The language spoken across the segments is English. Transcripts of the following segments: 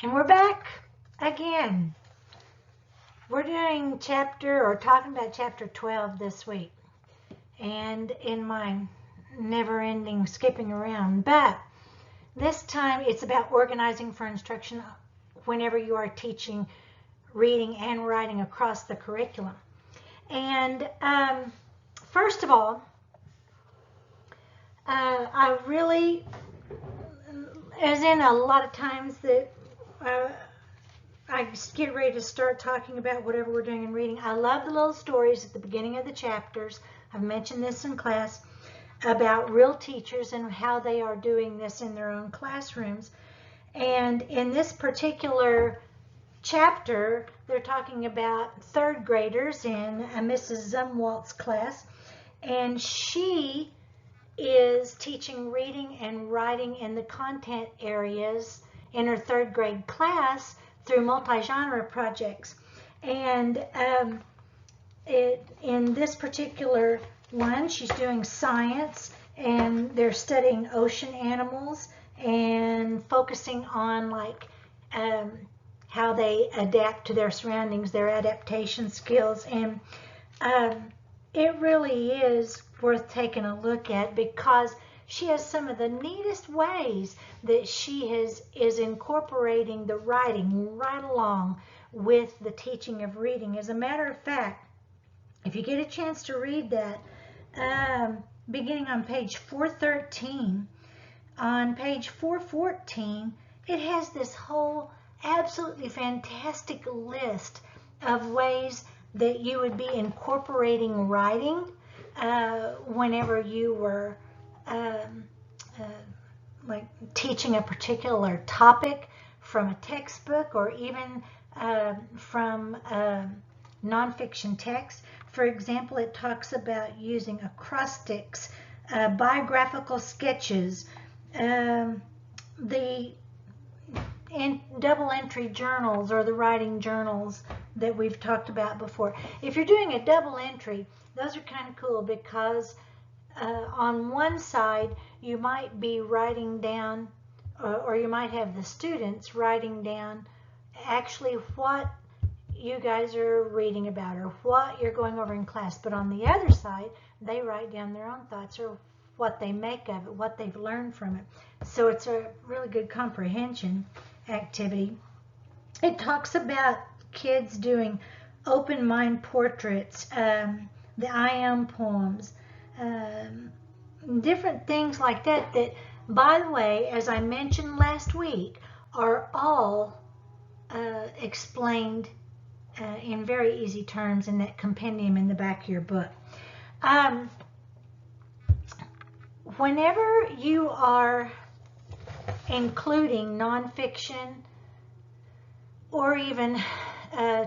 And we're back again. We're doing talking about chapter 12 this week. And in my never-ending skipping around. But this time it's about organizing for instruction whenever you are teaching reading and writing across the curriculum. And first of all, I really, as in a lot of times that I get ready to start talking about whatever we're doing in reading, I love the little stories at the beginning of the chapters. I've mentioned this in class about real teachers and how they are doing this in their own classrooms. And in this particular chapter, they're talking about third graders in Mrs. Zumwalt's class, and she is teaching reading and writing in the content areas in her third grade class through multi-genre projects. And in this particular one, she's doing science, and they're studying ocean animals and focusing on how they adapt to their surroundings, their adaptation skills. And it really is worth taking a look at because she has some of the neatest ways that she is incorporating the writing right along with the teaching of reading. As a matter of fact, if you get a chance to read that, beginning on page 413, on page 414, it has this whole absolutely fantastic list of ways that you would be incorporating writing whenever you were like teaching a particular topic from a textbook or even from nonfiction text. For example, it talks about using acrostics, biographical sketches, the double entry journals or the writing journals that we've talked about before. If you're doing a double entry, those are kind of cool because on one side you might be writing down or you might have the students writing down actually what you guys are reading about or what you're going over in class, but on the other side they write down their own thoughts or what they make of it, what they've learned from it. So it's a really good comprehension activity. It talks about kids doing open mind portraits, the I am poems, different things like that that, by the way, as I mentioned last week, are all explained in very easy terms in that compendium in the back of your book. Whenever you are including nonfiction or even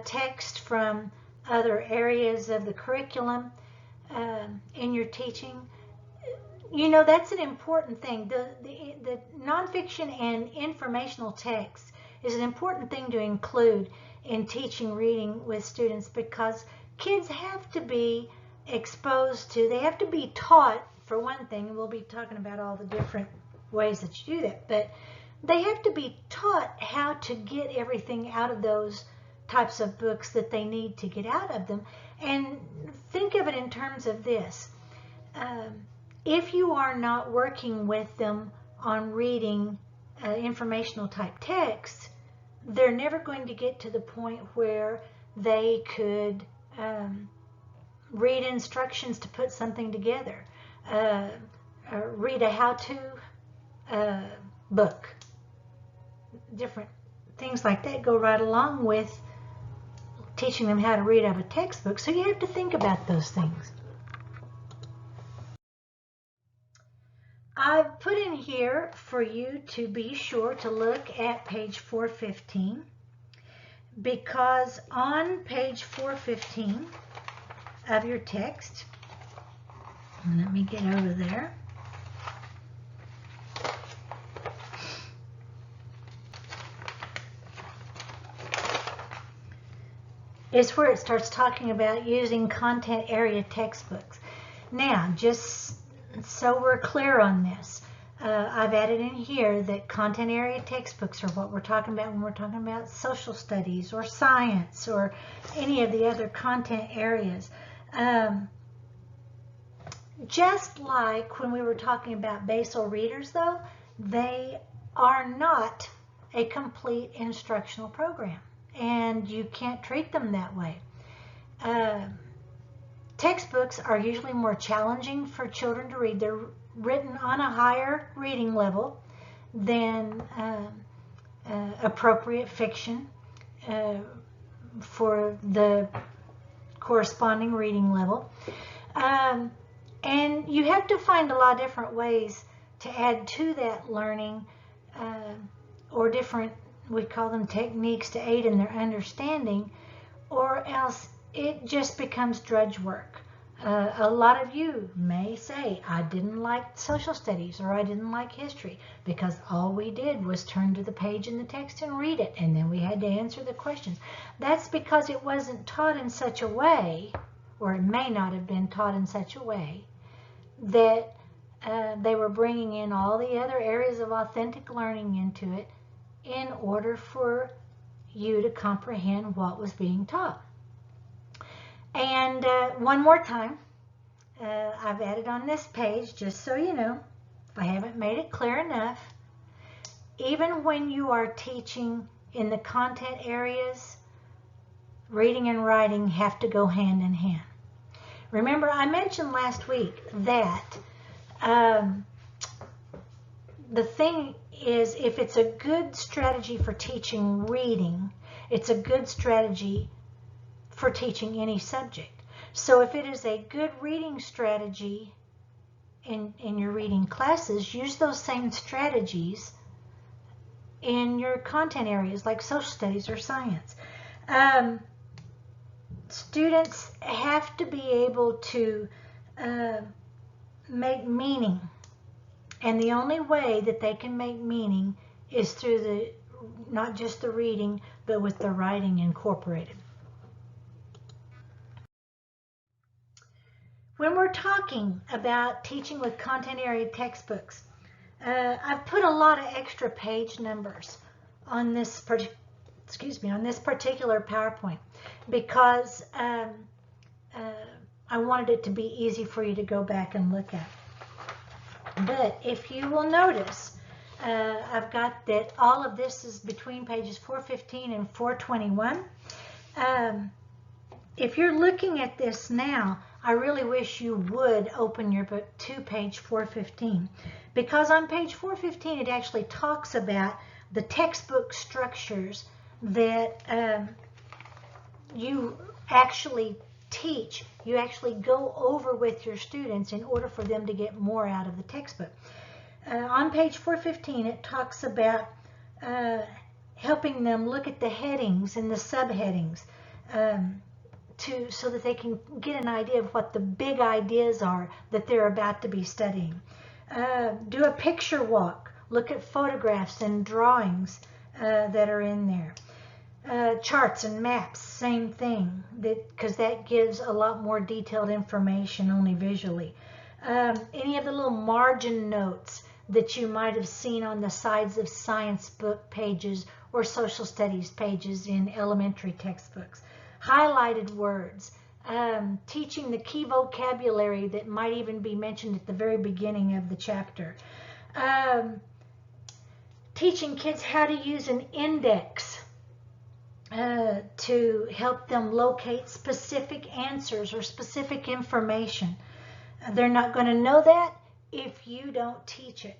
text from other areas of the curriculum in your teaching, you know, that's an important thing. The nonfiction and informational text is an important thing to include in teaching reading with students because kids have to be exposed to, they have to be taught, for one thing, and we'll be talking about all the different ways that you do that, but they have to be taught how to get everything out of those types of books that they need to get out of them. And think of it in terms of this. If you are not working with them on reading informational type text, they're never going to get to the point where they could read instructions to put something together, read a how-to book. Different things like that go right along with teaching them how to read out of a textbook. So you have to think about those things. I've put in here for you to be sure to look at page 415 because on page 415 of your text, let me get over there. Is where it starts talking about using content area textbooks. Now, just so we're clear on this, I've added in here that content area textbooks are what we're talking about when we're talking about social studies or science or any of the other content areas. Just like when we were talking about basal readers, though, they are not a complete instructional program, and you can't treat them that way. Textbooks are usually more challenging for children to read. They're written on a higher reading level than appropriate fiction for the corresponding reading level. And you have to find a lot of different ways to add to that learning or different, we call them techniques, to aid in their understanding, or else it just becomes drudge work. A lot of you may say, I didn't like social studies or I didn't like history because all we did was turn to the page in the text and read it, and then we had to answer the questions. That's because it wasn't taught in such a way, or it may not have been taught in such a way, that they were bringing in all the other areas of authentic learning into it in order for you to comprehend what was being taught. And one more time, I've added on this page, just so you know, if I haven't made it clear enough, even when you are teaching in the content areas, reading and writing have to go hand in hand. Remember, I mentioned last week that the thing is, if it's a good strategy for teaching reading, it's a good strategy for teaching any subject. So if it is a good reading strategy in your reading classes, use those same strategies in your content areas like social studies or science. Students have to be able to make meaning, and the only way that they can make meaning is through not just the reading, but with the writing incorporated. When we're talking about teaching with content area textbooks, I've put a lot of extra page numbers on this particular PowerPoint because I wanted it to be easy for you to go back and look at. But if you will notice, I've got that all of this is between pages 415 and 421. If you're looking at this now, I really wish you would open your book to page 415, because on page 415 it actually talks about the textbook structures that you actually teach, you actually go over with your students in order for them to get more out of the textbook. On page 415 it talks about helping them look at the headings and the subheadings so that they can get an idea of what the big ideas are that they're about to be studying. Do a picture walk, look at photographs and drawings that are in there. Charts and maps, same thing, because that gives a lot more detailed information only visually. Any of the little margin notes that you might have seen on the sides of science book pages or social studies pages in elementary textbooks. Highlighted words, teaching the key vocabulary that might even be mentioned at the very beginning of the chapter. Teaching kids how to use an index to help them locate specific answers or specific information. They're not going to know that if you don't teach it.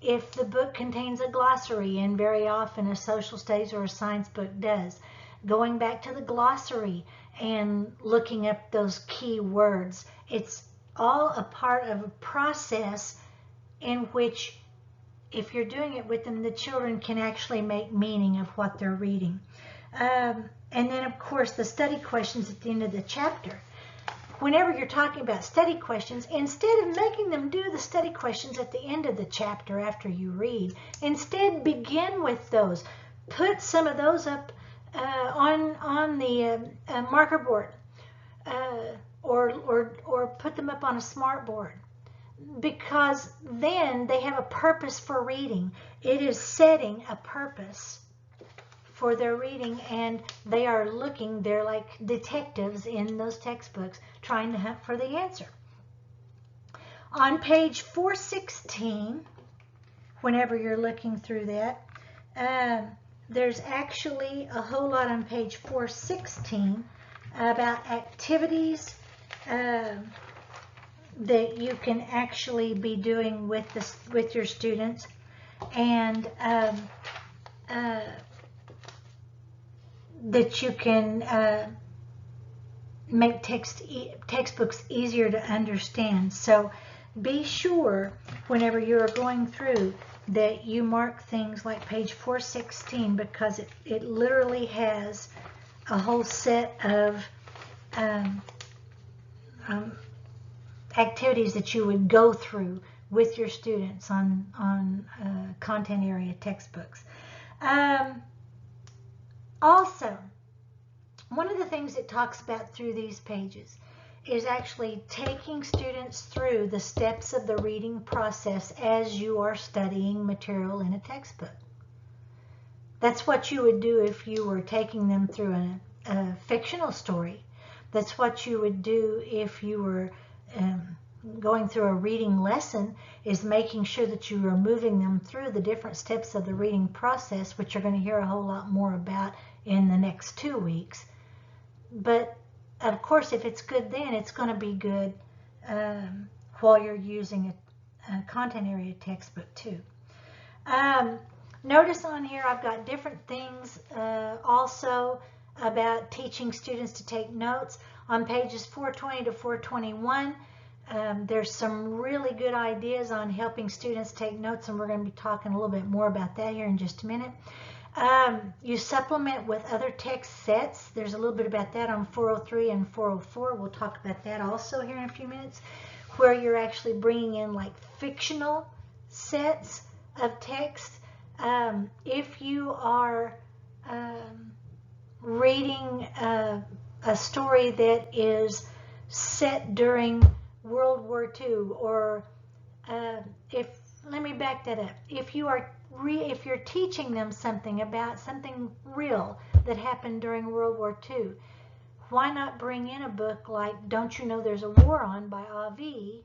If the book contains a glossary, and very often a social studies or a science book does, going back to the glossary and looking up those key words, it's all a part of a process in which, if you're doing it with them, the children can actually make meaning of what they're reading. And then, of course, the study questions at the end of the chapter. Whenever you're talking about study questions, instead of making them do the study questions at the end of the chapter after you read, instead begin with those. Put some of those up on the marker board or put them up on a smart board. because then they have a purpose for reading. It is setting a purpose for their reading, and they are looking, they're like detectives in those textbooks trying to hunt for the answer. On page 416, whenever you're looking through that, there's actually a whole lot on page 416 about activities that you can actually be doing with your students, and that you can make textbooks easier to understand. So be sure whenever you're going through that you mark things like page 416, because it literally has a whole set of activities that you would go through with your students on content area textbooks. Also, one of the things it talks about through these pages is actually taking students through the steps of the reading process as you are studying material in a textbook. That's what you would do if you were taking them through a fictional story. That's what you would do if you were going through a reading lesson, is making sure that you are moving them through the different steps of the reading process, which you're going to hear a whole lot more about in the next 2 weeks. But of course, if it's good then, it's going to be good while you're using a content area textbook too. Notice on here I've got different things also about teaching students to take notes. On pages 420 to 421, there's some really good ideas on helping students take notes, and we're going to be talking a little bit more about that here in just a minute. You supplement with other text sets. There's a little bit about that on 403 and 404. We'll talk about that also here in a few minutes, where you're actually bringing in like fictional sets of text. If you are reading a story that is set during World War II, or let me back that up. If you're teaching them something about something real that happened during World War II, why not bring in a book like Don't You Know There's a War On by Avi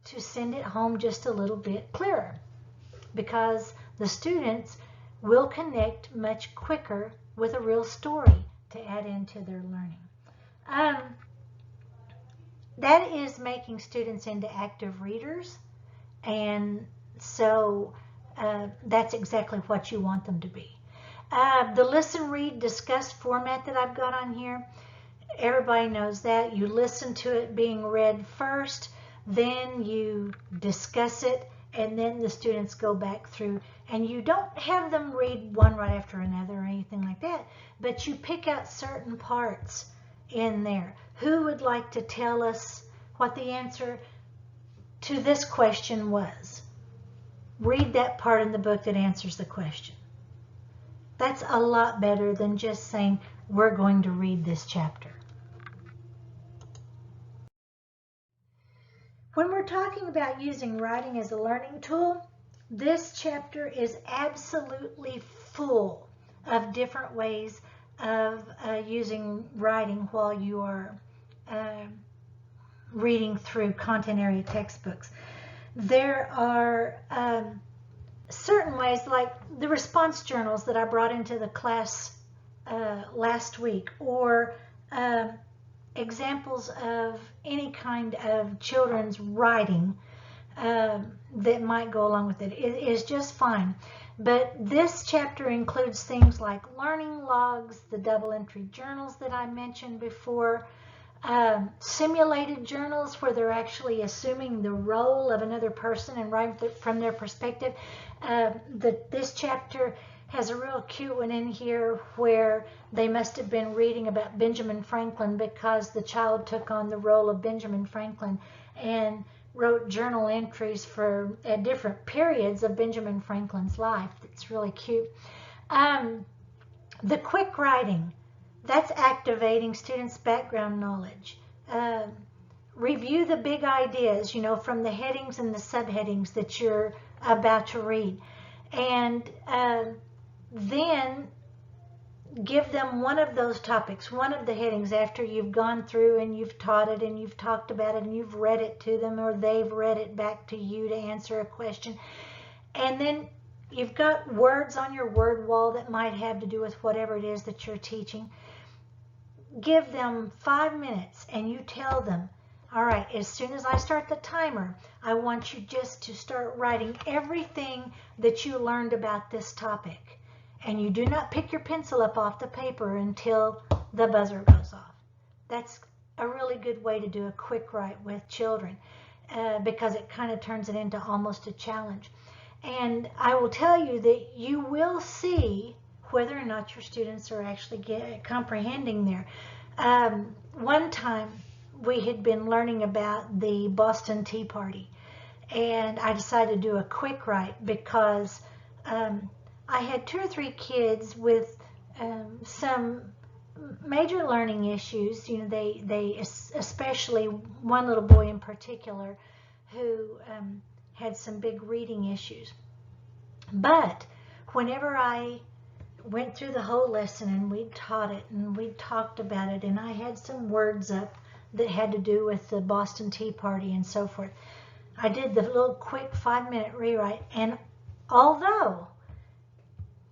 to send it home just a little bit clearer? Because the students will connect much quicker with a real story to add into their learning. That is making students into active readers, and so that's exactly what you want them to be. The listen, read, discuss format that I've got on here, everybody knows that. You listen to it being read first, then you discuss it, and then the students go back through, and you don't have them read one right after another or anything like that, but you pick out certain parts in there. Who would like to tell us what the answer to this question was? Read that part in the book that answers the question. That's a lot better than just saying, we're going to read this chapter. When we're talking about using writing as a learning tool, this chapter is absolutely full of different ways of using writing while you are reading through content area textbooks. There are certain ways, like the response journals that I brought into the class last week, or examples of any kind of children's writing that might go along with it. It is just fine. But this chapter includes things like learning logs, the double entry journals that I mentioned before, simulated journals where they're actually assuming the role of another person and writing from their perspective. This chapter has a real cute one in here where they must have been reading about Benjamin Franklin, because the child took on the role of Benjamin Franklin and wrote journal entries for at different periods of Benjamin Franklin's life. It's really cute. The quick writing, that's activating students' background knowledge. review the big ideas, you know, from the headings and the subheadings that you're about to read. And then give them one of those topics, one of the headings after you've gone through and you've taught it and you've talked about it and you've read it to them, or they've read it back to you to answer a question. And then you've got words on your word wall that might have to do with whatever it is that you're teaching. Give them 5 minutes and you tell them, all right, as soon as I start the timer, I want you just to start writing everything that you learned about this topic. And you do not pick your pencil up off the paper until the buzzer goes off. That's a really good way to do a quick write with children because it kind of turns it into almost a challenge. And I will tell you that you will see whether or not your students are actually comprehending there. One time we had been learning about the Boston Tea Party, and I decided to do a quick write because I had 2 or 3 kids with some major learning issues. You know, they especially one little boy in particular who had some big reading issues. But whenever I went through the whole lesson and we taught it and we talked about it, and I had some words up that had to do with the Boston Tea Party and so forth, I did the little quick 5-minute rewrite, and although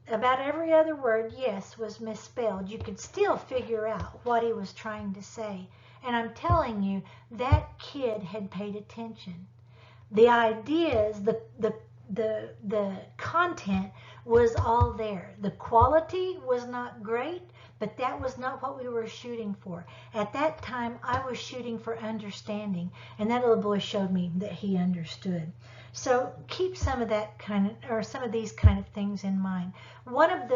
about every other word, yes, was misspelled, you could still figure out what he was trying to say. And I'm telling you, that kid had paid attention. The ideas, the content was all there. The quality was not great, but that was not what we were shooting for. At that time, I was shooting for understanding, and that little boy showed me that he understood. So keep some of that kind of, or some of these kind of things in mind. One of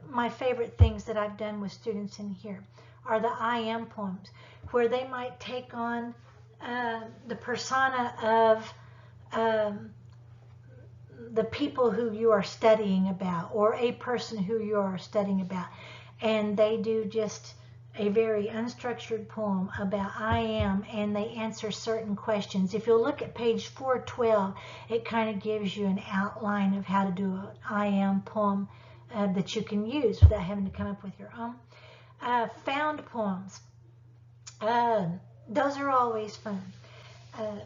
my favorite things that I've done with students in here are the I am poems, where they might take on the persona of the people who you are studying about, or a person who you are studying about, and they do just a very unstructured poem about I am, and they answer certain questions. If you'll look at page 412, it kind of gives you an outline of how to do an I am poem that you can use without having to come up with your own. Found poems. Those are always fun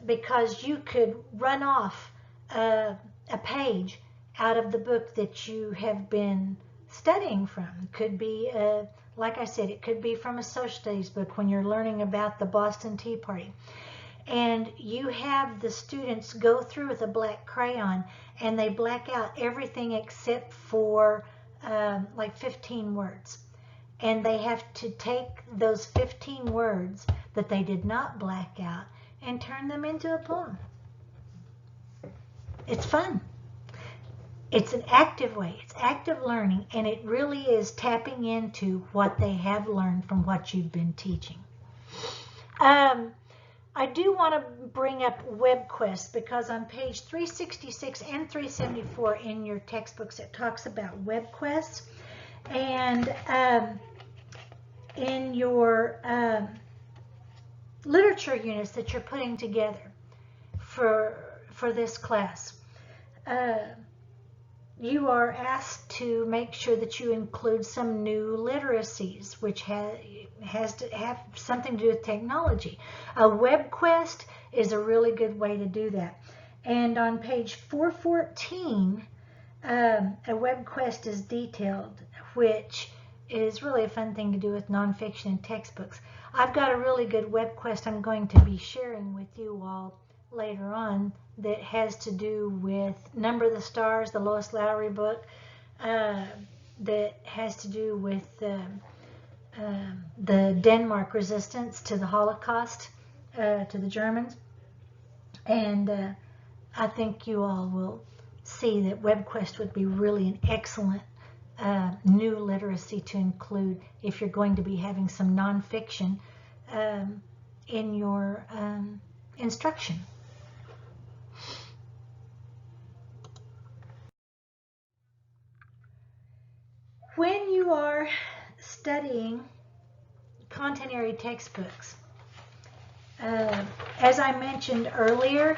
because you could run off a page out of the book that you have been studying from. It could be, like I said, it could be from a social studies book when you're learning about the Boston Tea Party. And you have the students go through with a black crayon and they black out everything except for like 15 words. And they have to take those 15 words that they did not black out and turn them into a poem. It's fun. It's an active way. It's active learning, and it really is tapping into what they have learned from what you've been teaching. I do want to bring up WebQuest because on page 366 and 374 in your textbooks it talks about WebQuest, and in your literature units that you're putting together for this class, you are asked to make sure that you include some new literacies, which has to have something to do with technology. A WebQuest is a really good way to do that. And on page 414, a WebQuest is detailed, which is really a fun thing to do with nonfiction and textbooks. I've got a really good WebQuest I'm going to be sharing with you all later on that has to do with Number the Stars, the Lois Lowry book, that has to do with the Denmark resistance to the Holocaust, to the Germans. And I think you all will see that WebQuest would be really an excellent new literacy to include if you're going to be having some nonfiction in your instruction. When you are studying content area textbooks, As I mentioned earlier,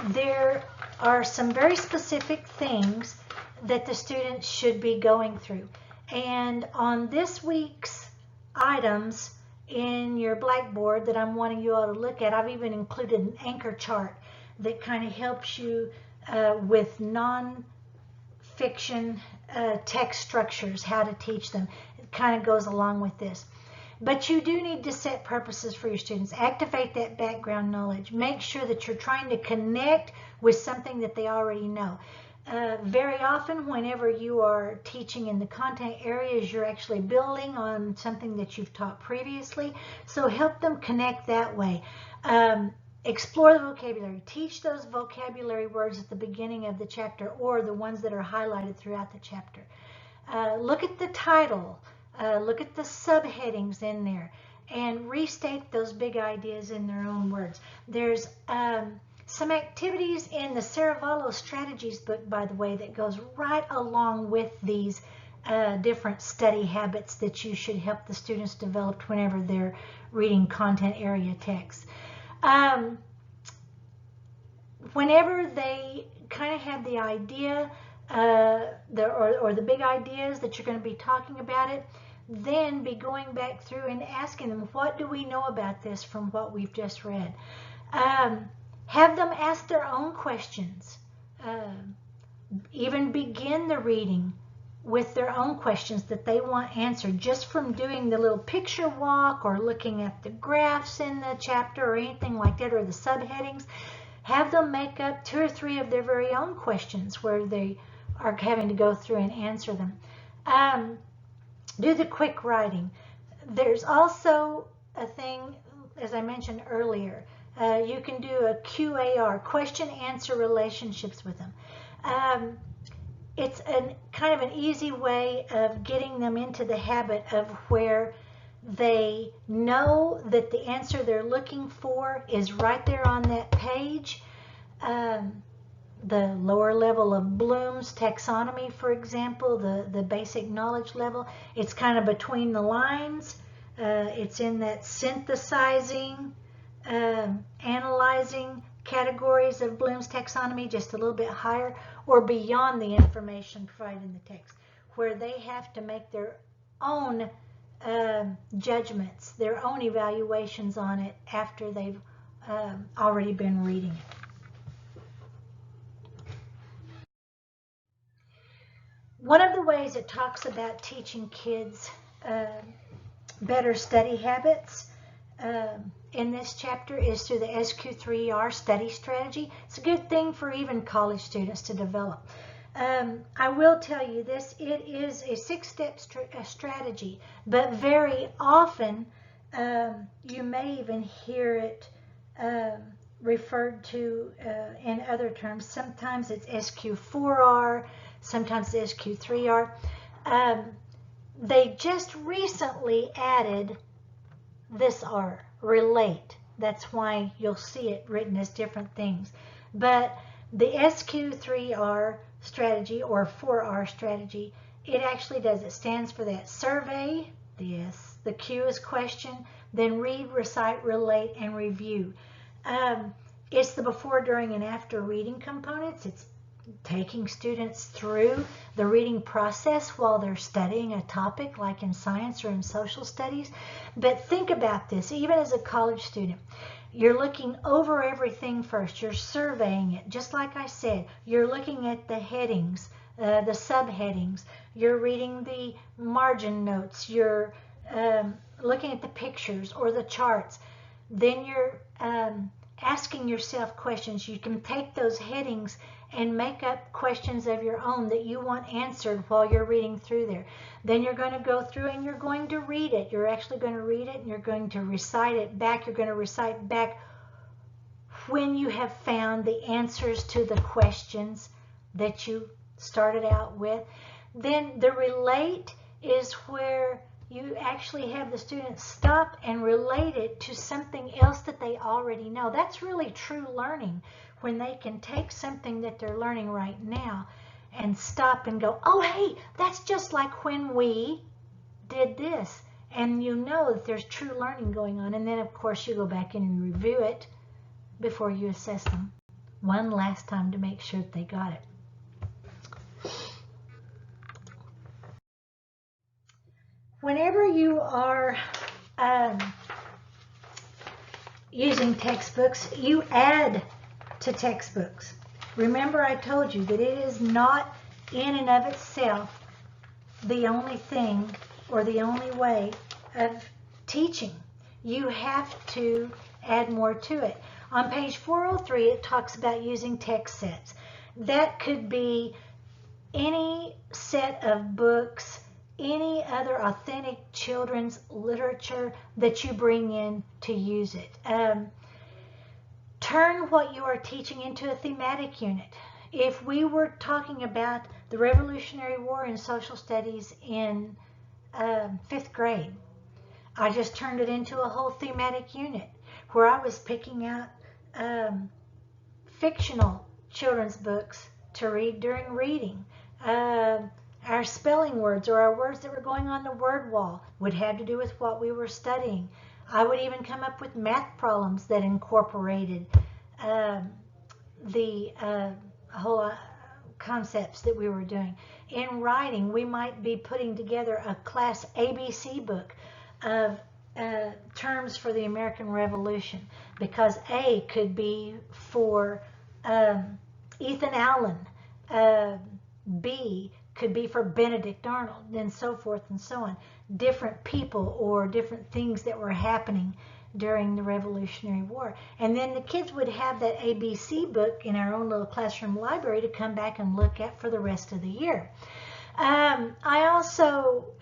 there are some very specific things that the students should be going through. And on this week's items in your Blackboard that I'm wanting you all to look at, I've even included an anchor chart that kind of helps you with non-fiction text structures, how to teach them. It kind of goes along with this. But you do need to set purposes for your students. Activate that background knowledge. Make sure that you're trying to connect with something that they already know. Very often, whenever you are teaching in the content areas, you're actually building on something that you've taught previously. So help them connect that way. Explore the vocabulary. Teach those vocabulary words at the beginning of the chapter or the ones that are highlighted throughout the chapter. Look at the title. Look at the subheadings in there and restate those big ideas in their own words. There's some activities in the Saravallo Strategies book, by the way, that goes right along with these different study habits that you should help the students develop whenever they're reading content area texts. Whenever they kind of have the idea or the big ideas that you're going to be talking about it, then be going back through and asking them, what do we know about this from what we've just read? Have them ask their own questions. Even begin the reading with their own questions that they want answered just from doing the little picture walk or looking at the graphs in the chapter or anything like that, or the subheadings. Have them make up 2 or 3 of their very own questions where they are having to go through and answer them. Do the quick writing. There's also a thing, as I mentioned earlier, you can do a QAR, question-answer relationships with them. It's kind of an easy way of getting them into the habit of where they know that the answer they're looking for is right there on that page. The lower level of Bloom's taxonomy, for example, the basic knowledge level, it's kind of between the lines. It's in that synthesizing, analyzing categories of Bloom's taxonomy, just a little bit higher, or beyond the information provided in the text, where they have to make their own judgments, their own evaluations on it after they've already been reading it. One of the ways it talks about teaching kids better study habits in this chapter is through the SQ3R study strategy. It's a good thing for even college students to develop. I will tell you this, it is a 6-step strategy, but very often you may even hear it referred to in other terms. Sometimes it's SQ4R, sometimes it's SQ3R. They just recently added this R, relate. That's why you'll see it written as different things. But the SQ3R strategy, or 4R strategy, it actually does. It stands for that: survey, the S, the Q is question, then read, recite, relate, and review. It's the before, during, and after reading components. It's taking students through the reading process while they're studying a topic like in science or in social studies. But think about this, even as a college student, you're looking over everything first. You're surveying it. Just like I said, you're looking at the headings, the subheadings. You're reading the margin notes. You're looking at the pictures or the charts. Then you're asking yourself questions. You can take those headings and make up questions of your own that you want answered while you're reading through there. Then you're going to go through and you're going to read it. You're actually going to read it and you're going to recite it back. You're going to recite back when you have found the answers to the questions that you started out with. Then the relate is where you actually have the students stop and relate it to something else that they already know. That's really true learning, when they can take something that they're learning right now and stop and go, oh, hey, that's just like when we did this. and you know that there's true learning going on. And then, of course, you go back in and review it before you assess them one last time to make sure that they got it. Whenever you are using textbooks, you add to textbooks. Remember, I told you that it is not in and of itself the only thing or the only way of teaching. You have to add more to it. On page 403, it talks about using text sets. That could be any set of books, any other authentic children's literature that you bring in to use it. Turn what you are teaching into a thematic unit. If we were talking about the Revolutionary War in social studies in 5th grade, I just turned it into a whole thematic unit where I was picking out fictional children's books to read during reading. Our spelling words or our words that were going on the word wall would have to do with what we were studying. I would even come up with math problems that incorporated the whole concepts that we were doing. In writing, we might be putting together a class ABC book of terms for the American Revolution, because A could be for Ethan Allen, B could be for Benedict Arnold, and so forth and so on. Different people or different things that were happening during the Revolutionary War. And then the kids would have that ABC book in our own little classroom library to come back and look at for the rest of the year. I also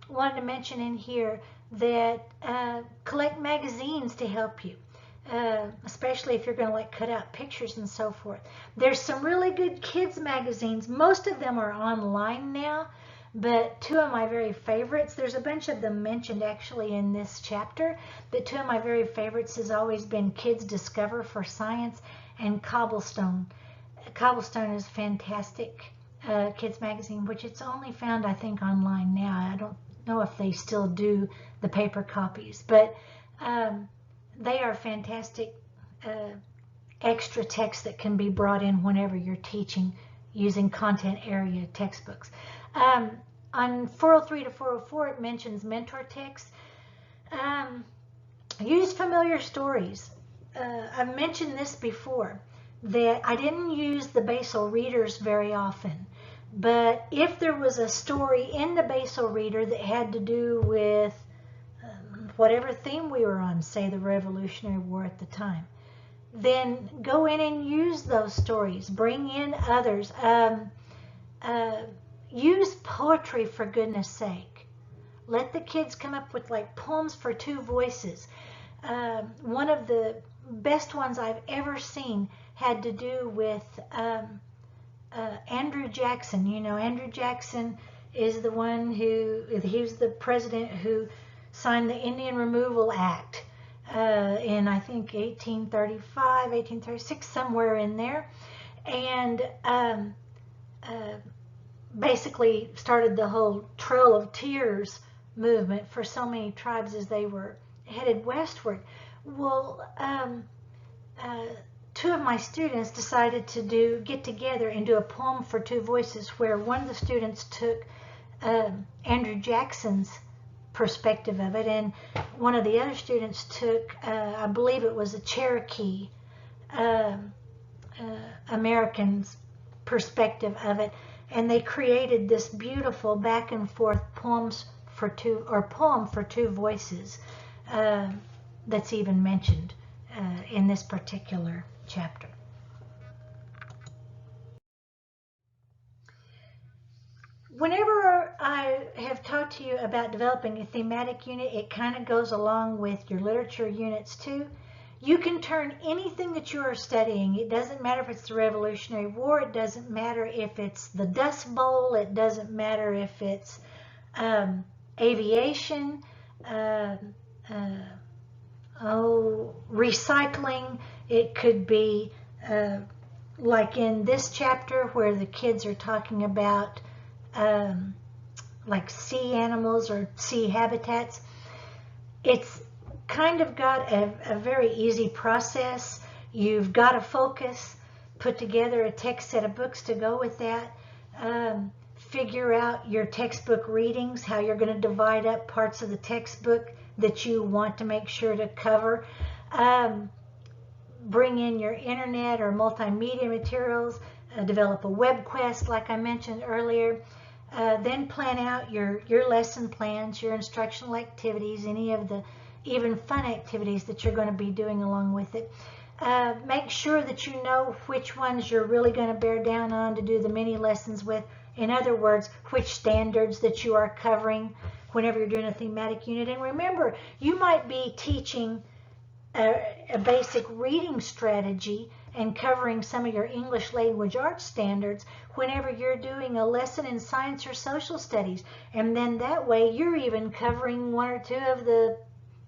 wanted to mention in here that collect magazines to help you. Especially if you're going to like cut out pictures and so forth. There's some really good kids magazines. Most of them are online now, but two of my very favorites, there's a bunch of them mentioned actually in this chapter, but two of my very favorites has always been Kids Discover for Science and Cobblestone. Cobblestone is a fantastic kids magazine, which it's only found I think online now. I don't know if they still do the paper copies, but they are fantastic extra text that can be brought in whenever you're teaching using content area textbooks. On 403 to 404, it mentions mentor text. Use familiar stories. I've mentioned this before, that I didn't use the Basel readers very often. But if there was a story in the Basel reader that had to do with whatever theme we were on, say the Revolutionary War at the time, then go in and use those stories. Bring in others. Use poetry, for goodness sake. Let the kids come up with like poems for two voices. One of the best ones I've ever seen had to do with Andrew Jackson. You know, Andrew Jackson is the one he was the president who signed the Indian Removal Act in, I think, 1835, 1836, somewhere in there, and basically started the whole Trail of Tears movement for so many tribes as they were headed westward. Well, two of my students decided to get together and do a poem for two voices, where one of the students took Andrew Jackson's perspective of it, and one of the other students took, I believe it was a Cherokee American's perspective of it, and they created this beautiful back and forth poem for two voices that's even mentioned in this particular chapter. Whenever I have talked to you about developing a thematic unit, it kind of goes along with your literature units too. You can turn anything that you are studying. It doesn't matter if it's the Revolutionary War. It doesn't matter if it's the Dust Bowl. It doesn't matter if it's aviation, recycling. It could be like in this chapter where the kids are talking about like sea animals or sea habitats. It's kind of got a very easy process. You've got to focus, put together a text set of books to go with that, figure out your textbook readings, how you're going to divide up parts of the textbook that you want to make sure to cover. Bring in your internet or multimedia materials, develop a web quest like I mentioned earlier. Then plan out your lesson plans, your instructional activities, any of the even fun activities that you're going to be doing along with it. Make sure that you know which ones you're really going to bear down on to do the mini lessons with. In other words, which standards that you are covering whenever you're doing a thematic unit. And remember, you might be teaching a basic reading strategy and covering some of your English language arts standards whenever you're doing a lesson in science or social studies. And then that way you're even covering one or two of the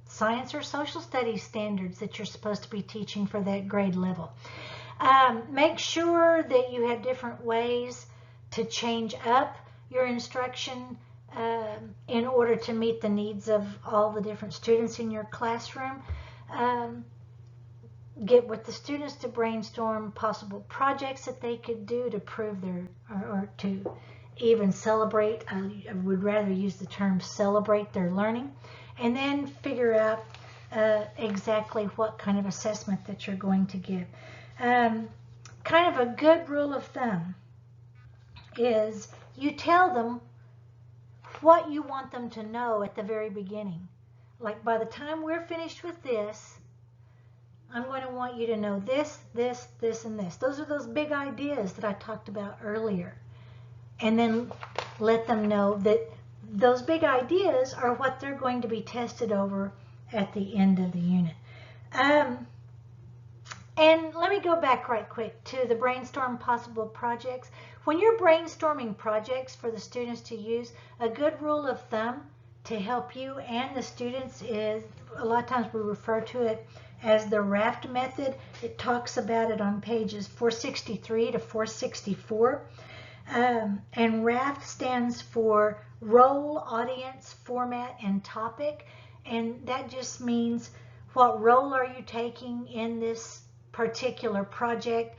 science or social studies standards that you're supposed to be teaching for that grade level. Make sure that you have different ways to change up your instruction in order to meet the needs of all the different students in your classroom. Get with the students to brainstorm possible projects that they could do to prove their, or to even celebrate, I would rather use the term celebrate their learning, and then figure out exactly what kind of assessment that you're going to give. Kind of a good rule of thumb is you tell them what you want them to know at the very beginning. Like, by the time we're finished with this, I'm going to want you to know this, this, this, and this. Those are those big ideas that I talked about earlier. And then let them know that those big ideas are what they're going to be tested over at the end of the unit. And let me go back right quick to the brainstorm possible projects. When you're brainstorming projects for the students to use, a good rule of thumb to help you and the students is, a lot of times we refer to it as the RAFT method. It talks about it on pages 463 to 464. And RAFT stands for Role, Audience, Format, and Topic. And that just means what role are you taking in this particular project?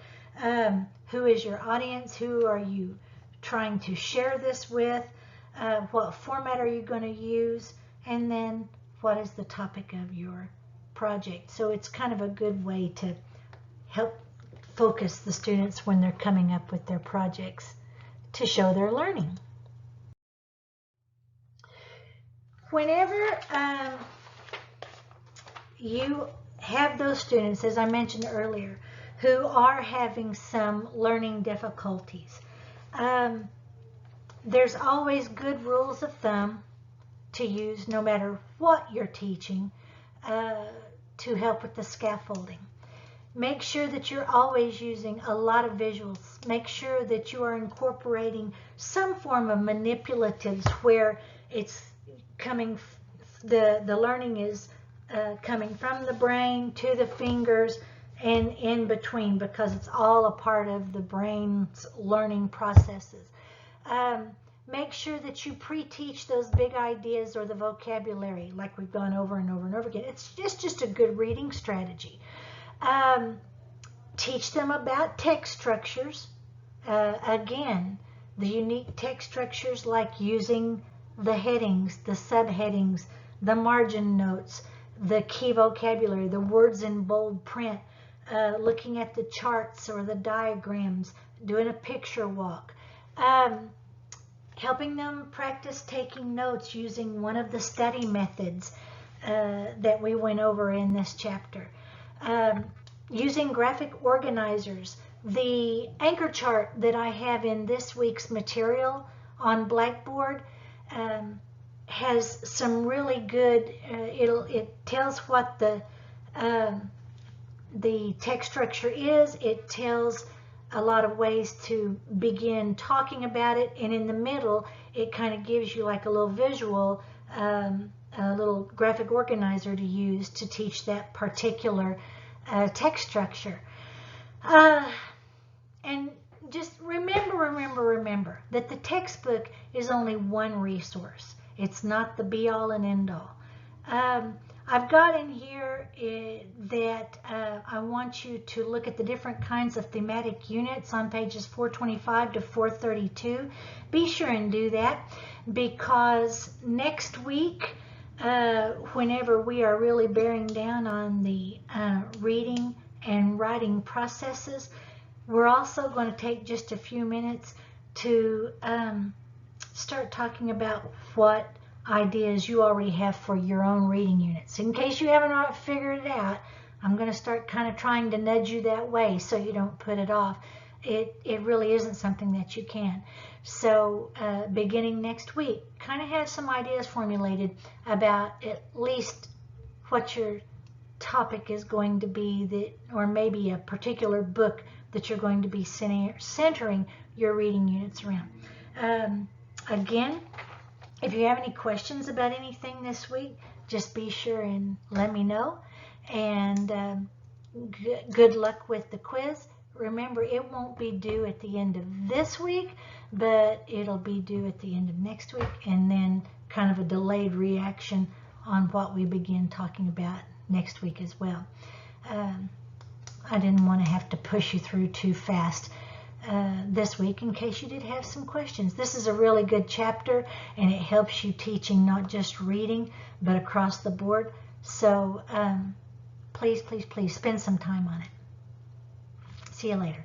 Who is your audience? Who are you trying to share this with? What format are you going to use? And then what is the topic of your project? So it's kind of a good way to help focus the students when they're coming up with their projects to show their learning. Whenever you have those students, as I mentioned earlier, who are having some learning difficulties, there's always good rules of thumb to use no matter what you're teaching to help with the scaffolding. Make sure that you're always using a lot of visuals. Make sure that you are incorporating some form of manipulatives where it's coming, the learning is coming from the brain to the fingers and in between, because it's all a part of the brain's learning processes. Make sure that you pre-teach those big ideas or the vocabulary like we've gone over and over and over again. It's just a good reading strategy. Teach them about text structures. Again, the unique text structures like using the headings, the subheadings, the margin notes, the key vocabulary, the words in bold print, looking at the charts or the diagrams, doing a picture walk. Helping them practice taking notes using one of the study methods that we went over in this chapter. Using graphic organizers. The anchor chart that I have in this week's material on Blackboard has some really good, it tells what the text structure is. It tells a lot of ways to begin talking about it, and in the middle it kind of gives you like a little visual, a little graphic organizer to use to teach that particular text structure. And just remember, that the textbook is only one resource. It's not the be-all and end-all. I've got in here that I want you to look at the different kinds of thematic units on pages 425 to 432. Be sure and do that, because next week, whenever we are really bearing down on the reading and writing processes, we're also going to take just a few minutes to start talking about what ideas you already have for your own reading units. In case you haven't figured it out, I'm going to start kind of trying to nudge you that way so you don't put it off. It really isn't something that you can. So beginning next week, kind of have some ideas formulated about at least what your topic is going to be, or maybe a particular book that you're going to be centering your reading units around. Again, if you have any questions about anything this week, just be sure and let me know. And good luck with the quiz. Remember, it won't be due at the end of this week, but it'll be due at the end of next week, and then kind of a delayed reaction on what we begin talking about next week as well. I didn't want to have to push you through too fast this week in case you did have some questions. This is a really good chapter, and it helps you teaching not just reading but across the board. So please, please, please spend some time on it. See you later.